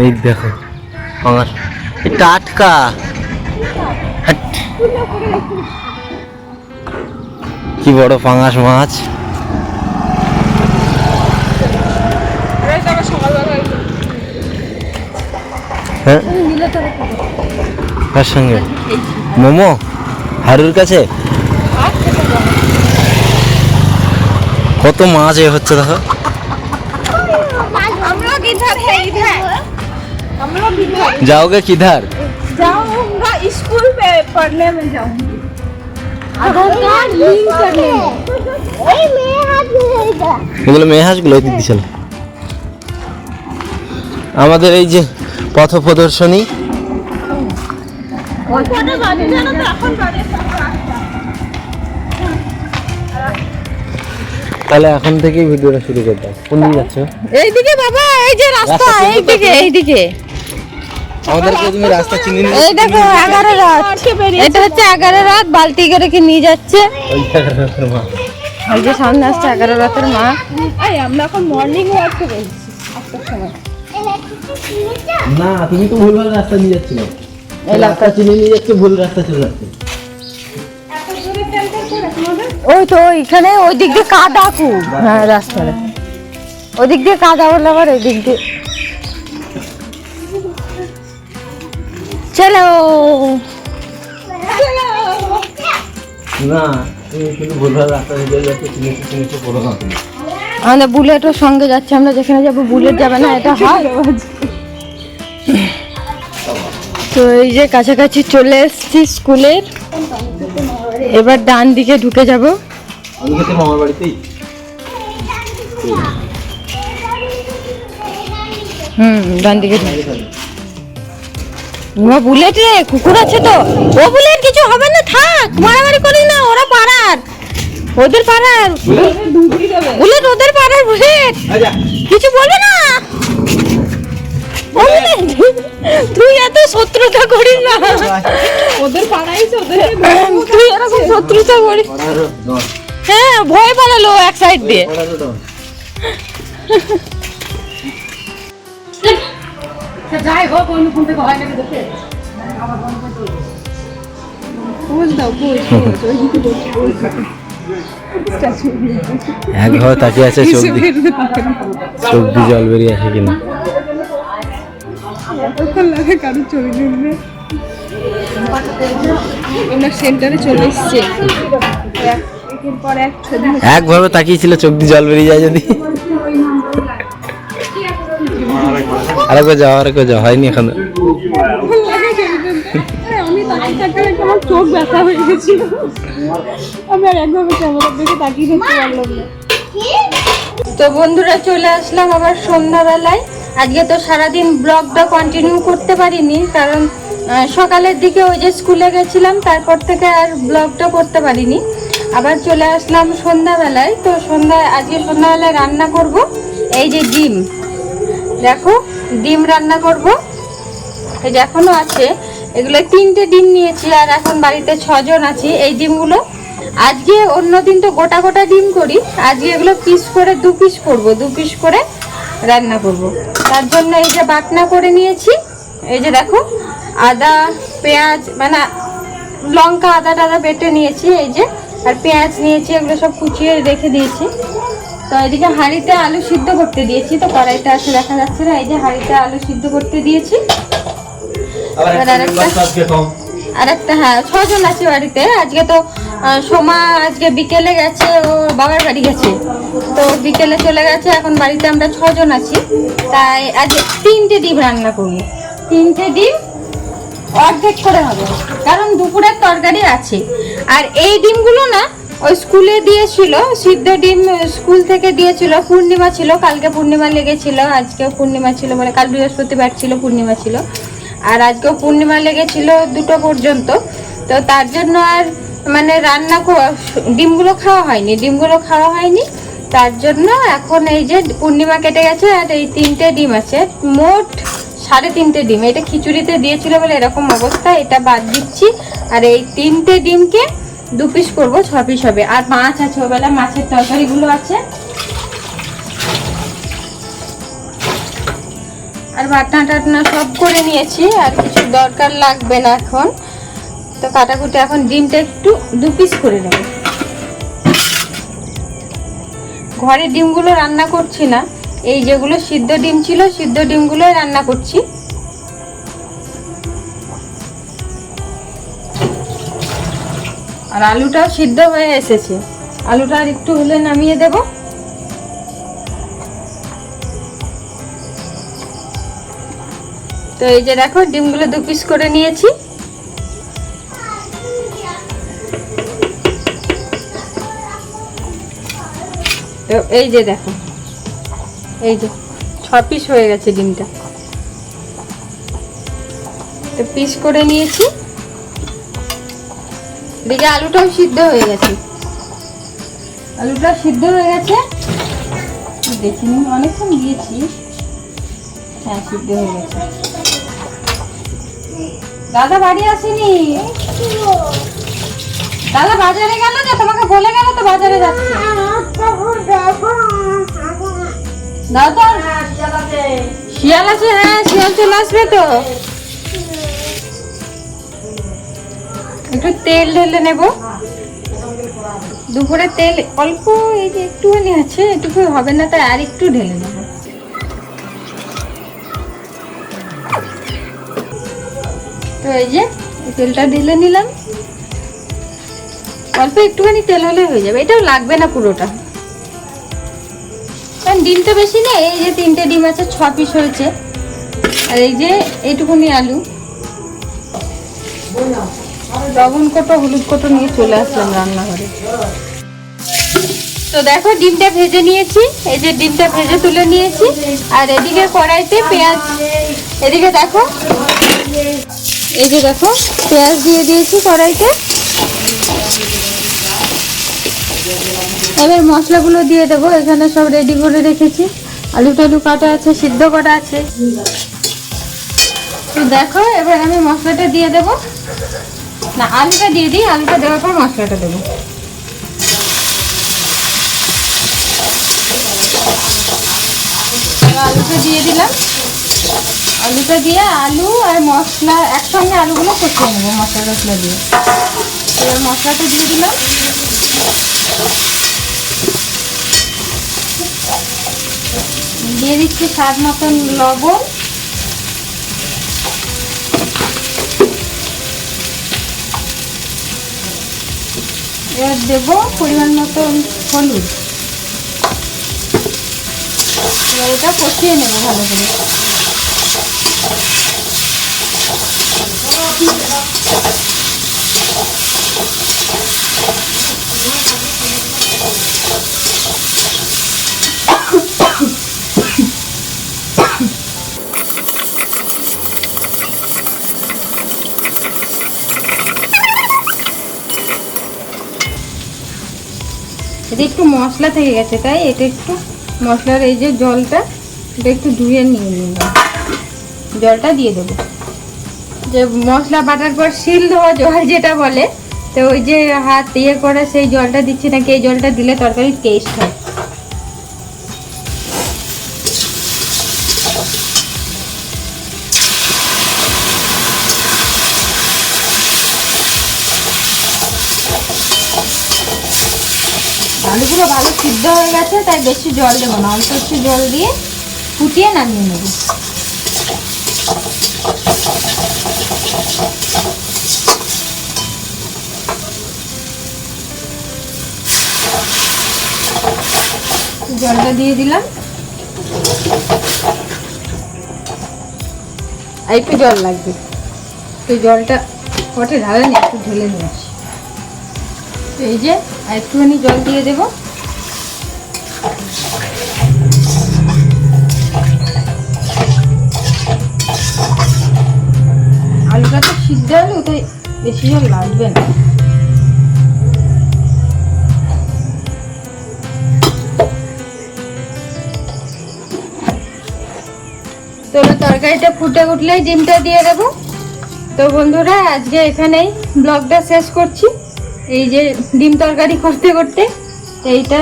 এই দেখো পাঙাশ, টাটকা। কি বড় পাঙাশ মাছ। হ্যাঁ কার সঙ্গে? মোমো হারুর কাছে কত মাছ এ হচ্ছে দেখো। जाओगे किधर? जाऊंगा स्कूल पे पढ़ने में जाऊंगी। आधार कार्ड लिंक करने में। এগুলো মেয়ে হাঁসগুলো দিদি চলো। আমাদের এই যে পথ প্রদর্শনী, তাহলে এখন থেকেই ভিডিওটা শুরু করতে। কোন দিকে যাচ্ছ? এইদিকে বাবা, এই যে রাস্তা, এইদিকে আমাদেরকে তুমি রাস্তা চিনি না। এই দেখো 11 রাত, এটা হচ্ছে 11 রাত, বালতি করে কি নিয়ে যাচ্ছে। ওই যে সামনে আসছে 11 রাতের মা। এই আমরা এখন মর্নিং ওয়াকে বলছি 8টার সময়। না তুমি তো ভুলভাল রাস্তা নিয়ে যাচ্ছ, এই রাস্তা চিনি নিয়ে যাচ্ছে, ভুল রাস্তা চলে যাচ্ছে। ওই তো এখানে ওই দিক দিয়ে কাদা খুব। হ্যাঁ রাস্তাটা ওই দিক দিয়ে কাদা, বলে আবার ওই দিক দিয়ে। চলো না তুমি কিন্তু ভুলভাল রাস্তা নিয়ে যাচ্ছ, চিনি পড়ো না তুমি। আমাদের বুলেটের সঙ্গে যাচ্ছে, আমরা যেখানে যাবো বুলেট যাবে না, এটা হয়। তো এই যে কাছাকাছি চলে এসেছি স্কুলের, এবার ডান দিকে ঢুকে যাব। আমি তো মামার বাড়িতেই। ডান দিকে বুলেট রে, কুকুর আছে তো। ও বুলেট কিছু হবে না, থাক, মারামারি করিস না, ওরা পাড়ার, ওদের পাড়ার বুলেট, ওদের পাড়ার বুলেট, কিছু বলবে না। তুই এত শত্রুতা করিস না, ওদের পাড়াই তুই এরকম শত্রুতা করিস। হ্যাঁ ভয় পালালো এক সাইড দিয়ে। যাই হোক অন্য ফোন থেকে হয় নাকি দেখে একভাবে তাকিয়ে আছে, চোখ দিয়ে জল বেরিয়ে আসে কিনা। লাগে কারোর ছবি নিলে আমরা সেন্টারে চলে এসেছি। একভাবে তাকিয়েছিল, চোখ দিয়ে জল বেরিয়ে যায় যদি। আরেকবার যাও, হয়নি এখনো। আমি তাকিয়ে থাকতে আমার চোখ ব্যথা হয়ে গেছিল, আমি আর একভাবে ক্যামেরার দিকে তাকিয়ে থাকতে পারলাম না। তো বন্ধুরা চলে আসলাম আবার সন্ধ্যাবেলায়। আজকে তো সারাদিন ব্লগটা কন্টিনিউ করতে পারিনি, কারণ সকালের দিকে ওই যে স্কুলে গেছিলাম, তারপর থেকে আর ব্লগটা করতে পারিনি। আবার চলে আসলাম সন্ধ্যাবেলায়। তো আজকে সন্ধ্যাবেলায় রান্না করব এই যে ডিম, দেখো ডিম রান্না করব। এই যে এখনো আছে, এগুলো 3টে ডিম নিয়েছি, আর এখন বাড়িতে 6 জন আছি। এই ডিমগুলো আজকে, অন্যদিন তো গোটা গোটা ডিম করি, আজকে এগুলো পিস করে 2 পিস করব, 2 পিস করে রান্না করব। তার জন্য এই যে বাটনা করে নিয়েছি, এই যে দেখো আদা পেঁয়াজ, মানে লঙ্কা আদা টাদা বেটে নিয়েছি, এই যে আর পেঁয়াজ নিয়েছি, এগুলো সব কুচিয়ে রেখে দিয়েছি। তো এদিকে হাঁড়িতে আলু সিদ্ধ করতে দিয়েছি, তো কড়াইটা আছে দেখা যাচ্ছে না, এই যে হাঁড়িতে আলু সিদ্ধ করতে দিয়েছি। আরেকটা হ্যাঁ 6 জন আছে বাড়িতে। আজকে তো সোমা আজকে বিকেলে গেছে, ও বাবার বাড়ি গেছে, তো বিকেলে চলে গেছে, এখন বাড়িতে আমরা 6 জন আছি। তাই আজ 3টে ডিম রান্না করবো, 3টে ডিম অর্ধেক করে হবে, কারণ দুপুরের তরকারি আছে। আর এই ডিমগুলো না ওই স্কুলে দিয়েছিল, সিদ্ধ ডিম স্কুল থেকে দিয়েছিল, পূর্ণিমা ছিল, কালকে পূর্ণিমা লেগেছিল, আজকেও পূর্ণিমা ছিল, মানে কাল বৃহস্পতিবার ছিল, পূর্ণিমা ছিল, আর আজকেও পূর্ণিমা লেগেছিল 2টো পর্যন্ত। তো তার জন্য আর মানে ডিমগুলো খাওয়া হয়নি, তার জন্য এখন এই যে পূর্ণিমা কেটে গেছে, আর এই 3টে ডিম আছে, মোট 3.5টে ডিম। এটা খিচুড়িতে দিয়েছিল বলে এরকম অবস্থা, এটা বাদ দিচ্ছি। আর এই 3টে ডিমকে 2 পিস করবো, 6 পিস হবে। আর মাছ আছে, ওবেলা মাছের তরকারিগুলো আছে। আর বাটনা টাটনা সব করে নিয়েছি, আর কিছু দরকার লাগবে না এখন। তো কাটাকুটি এখন ডিমটা একটু 2 পিস করে নেব। ঘরে ডিমগুলো রান্না করছি না, এই যেগুলো সিদ্ধ ডিম ছিল সিদ্ধ ডিমগুলো রান্না করছি। আর আলুটাও সিদ্ধ হয়ে এসেছে, আলুটা আর একটু হলে নামিয়ে দেব। তো এই যে দেখো ডিমগুলো 2 পিস করে নিয়েছি। তো এই যে দেখো, এই যে 6 পিস হয়ে গেছে ডিমটা। তো পিস করে নিয়েছি। এদিকে আলুটাও সিদ্ধ হয়ে গেছে, আলুটা সিদ্ধ হয়ে গেছে। দেখিনি, অনেকক্ষণ দিয়েছি। হ্যাঁ, সিদ্ধ হয়ে গেছে। দাদা বাড়ি আসেনি, দাদা বাজারে গেল, যে তোমাকে বলে গেল তো বাজারে যাচ্ছে। দাদা শিয়াল আছে, হ্যাঁ শিয়াল চলে আসবে। তো একটু তেল ঢেলে নেব, দুপুরে তেল অল্প, এই যে একটুখানি আছে, এটুকু হবে না, তাই আর একটু ঢেলে নেব। তো এই যে তেলটা ঢেলে নিলাম, অল্প একটুখানি তেল হলে হয়ে যাবে, এটাও লাগবে না পুরোটা, কারণ ডিম তো বেশি নেই। এই যে 3টে ডিম আছে, 6 পিস হয়েছে। আর এই যে এইটুকুনি আলু, লবণ কোটো হলুদ কোটো নিয়ে চলে আসলাম রান্নাঘরে। তো দেখো ডিমটা ভেজে নিয়েছি, এই যে ডিমটা ভেজে তুলে নিয়েছি। আর এদিকে কড়াইতে পেঁয়াজ, এদিকে দেখো, এই যে দেখো পেঁয়াজ দিয়ে দিয়েছি কড়াইতে। এবার মশলাগুলো দিয়ে দেবো, এখানে সব রেডি করে রেখেছি, আলু টালু কাটা আছে, সিদ্ধ করা আছে। তো দেখো এবার আমি মশলাটা দিয়ে দেব, না আলুটা দিয়ে দিই, আলুটা দেওয়ার পর মশলাটা দেবো। আলুটা দিয়ে দিলাম, আলুটা দিয়ে আলু আর মশলা একসঙ্গে আলুগুলো কষিয়ে নেবো মশলা টশলা দিয়ে। এবার মশলাটা দিয়ে দিলাম, দিয়ে দিচ্ছি স্বাদ মতন লবণ, এবার দেবো পরিমাণ মতন হলুদ। এবার এটা কষিয়ে নেবো ভালো করে। এটা একটু মশলা থেকে গেছে, তাই এটা একটু মশলার এই যে জলটা, এটা একটু ধুয়ে নিয়ে নিলাম, জলটা দিয়ে দেবো। যে মশলা বাটার পর শিল দেওয়া জল যেটা বলে, তো ওই যে হাত ইয়ে করে সেই জলটা দিচ্ছি নাকি, এই জলটা দিলে তরকারির টেস্ট হয়। আলুগুলো ভালো সিদ্ধ হয়ে গেছে, তাই বেশি জল দেবো না, অল্প একটু জল দিয়ে ফুটিয়ে নামিয়ে নেব। জলটা দিয়ে দিলাম, আর একটু জল লাগবে, তো জলটা পটে ঢালে না, একটু ঢেলে নিয়ে আসি। এই যে আর একটুখানি জল দিয়ে দেব। আলুটা তো সিদ্ধ আলু, তাই বেশি জল লাগবে না। তো তরকারিটা ফুটে উঠলেই ডিমটা দিয়ে দেবো। তো বন্ধুরা আজকে এখানেই ব্লগটা শেষ করছি। এই যে ডিম তরকারি করতে করতে এইটা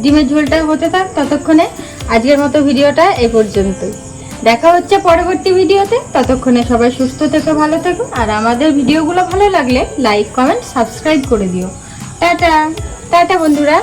ডিমের ঝোলটা হতে থাক, ততক্ষণে আজকের মতো ভিডিওটা এই পর্যন্তই। দেখা হচ্ছে পরবর্তী ভিডিওতে। ততক্ষণে সবাই সুস্থ থেকো, ভালো থেকো। আর আমাদের ভিডিওগুলো ভালো লাগলে লাইক, কমেন্ট, সাবস্ক্রাইব করে দিও। টাটা টাটা বন্ধুরা।